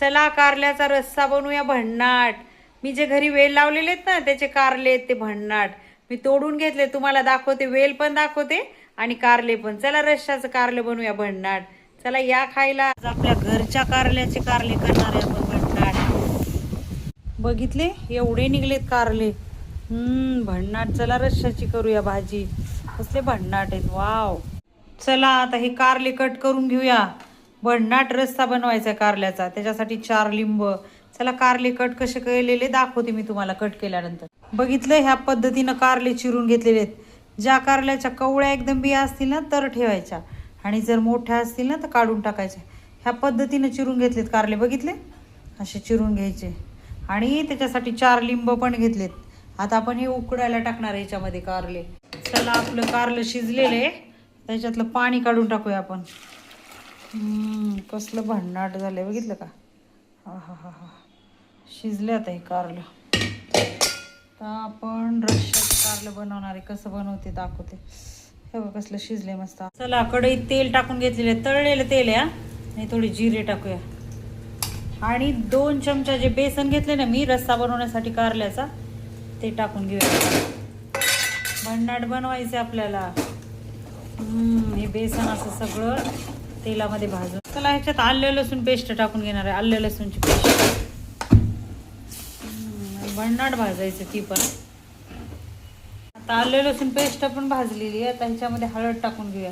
चला कारल्याचा रस्सा बनवूया भन्नाट. मी जे घरी वेल लावलेले आहेत ना त्याचे कारले आहेत ते भन्नाट. मी तोडून घेतले, तुम्हाला दाखवते, वेल पण दाखवते आणि कारले पण. चला रश्शाचं कारले बनवूया भन्नाट. चला या खायला. आज आपल्या घरच्या कारल्याचे कारले करणार आहे आपण भन्नाट. बघितले एवढे निघलेत कारले. भन्नाट. चला रश्शाची करूया भाजी. कसले भन्नाट आहेत, वाव. चला आता हे कारले कट करून घेऊया. भन्नाट रस्सा बनवायचा कारल्याचा, त्याच्यासाठी 4 लिंब. चला कारले कट कसे केलेले दाखवते मी तुम्हाला कट केल्यानंतर. बघितलं, ह्या पद्धतीनं कारले चिरून घेतलेले आहेत. ज्या कारल्याच्या कवळ्या एकदम बिया असतील ना तर ठेवायच्या, आणि जर मोठ्या असतील ना तर काढून टाकायच्या. ह्या पद्धतीनं चिरून घेतलेत कारले, बघितले, असे चिरून घ्यायचे. आणि त्याच्यासाठी 4 लिंब पण घेतलेत. आता आपण हे उकडायला टाकणार आहे याच्यामध्ये कारले. चला आपलं कारलं शिजलेलं आहे, त्याच्यातलं पाणी काढून टाकूया आपण. कसलं भन्नाट झालंय, बघितलं का? हा हा हा हा, शिजले आता हे कारलं. आता आपण रश्शाचं कारलं बनवणार आहे. कसं बनवते दाखवते. हे बघ कसलं शिजले मस्त. चला कढईत तेल टाकून घेतलेले, तळलेलं तेल आहे आणि थोडी जिरे टाकूया. आणि 2 चमचा जे बेसन घेतले ना मी रस्सा बनवण्यासाठी कारल्याचा, ते टाकून घेऊया. भन्नाट बनवायचे आपल्याला. हे बेसन असं सगळं तेलामध्ये भाजून. चला ह्याच्यात आलं लसूण पेस्ट टाकून घेणार आहे. आलं लसूणची पेस्ट भन्नाट भाजायचं ती पण. आता आलं लसूण पेस्ट पण भाजलेली आहे. आता ह्याच्यामध्ये हळद टाकून घेऊया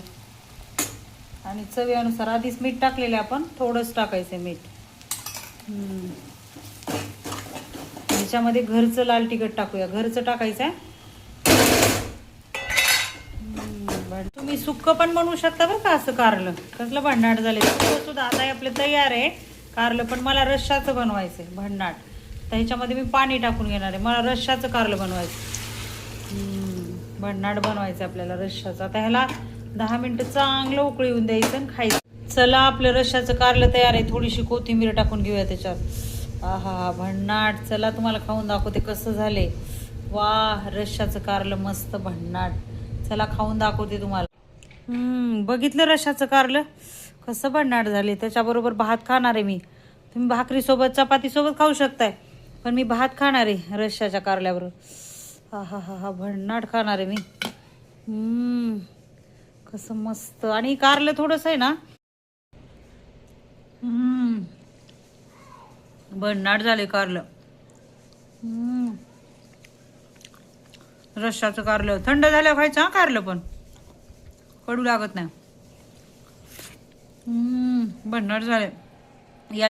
आणि चवीनुसार. आधीच मीठ टाकलेलं आपण, थोडंच टाकायचं मीठ. ह्याच्यामध्ये घरचं लाल तिखट टाकूया, घरचं टाकायचं आहे. तुम्ही सुक्क पण बनवू शकता बरं का असं कारलं. कसलं भन्नाट झाले सुद्धा. आता हे आपलं तयार आहे कारलं, पण मला रश्शाचं बनवायचं आहे भन्नाट. तर ह्याच्यामध्ये मी पाणी टाकून घेणार आहे. मला रश्शाचं कारलं बनवायचं. भन्नाट बनवायचं आपल्याला रश्शाचं. आता ह्याला 10 मिनिटं चांगलं उकळी येऊन द्यायचं आणि खायचं. चला आपलं रश्शाचं कारलं तयार आहे. थोडीशी कोथिंबीर टाकून घेऊया त्याच्यात. आहा भन्नाट. चला तुम्हाला खाऊन दाखवते कसं झाले. वाह, रश्शाचं कारलं मस्त भन्नाट. चला खाऊन दाखवते तुम्हाला. बघितलं रश्शाचं कारलं कसं भन्नाट झाले. त्याच्याबरोबर भात खाणार आहे मी. तुम्ही भाकरीसोबत चपातीसोबत खाऊ शकताय, पण मी भात खाणार आहे रश्शाच्या कारल्याबरोबर. हा हा हा हा, भन्नाट खाणार आहे मी. कसं मस्त. आणि कारलं थोडंसं आहे ना भन्नाट झाले कारलं. रश्शाचं कारलं थंड झाल्यावर खायचं हा कारलं, पण कडू लागत नाही. भन्नाट झाले.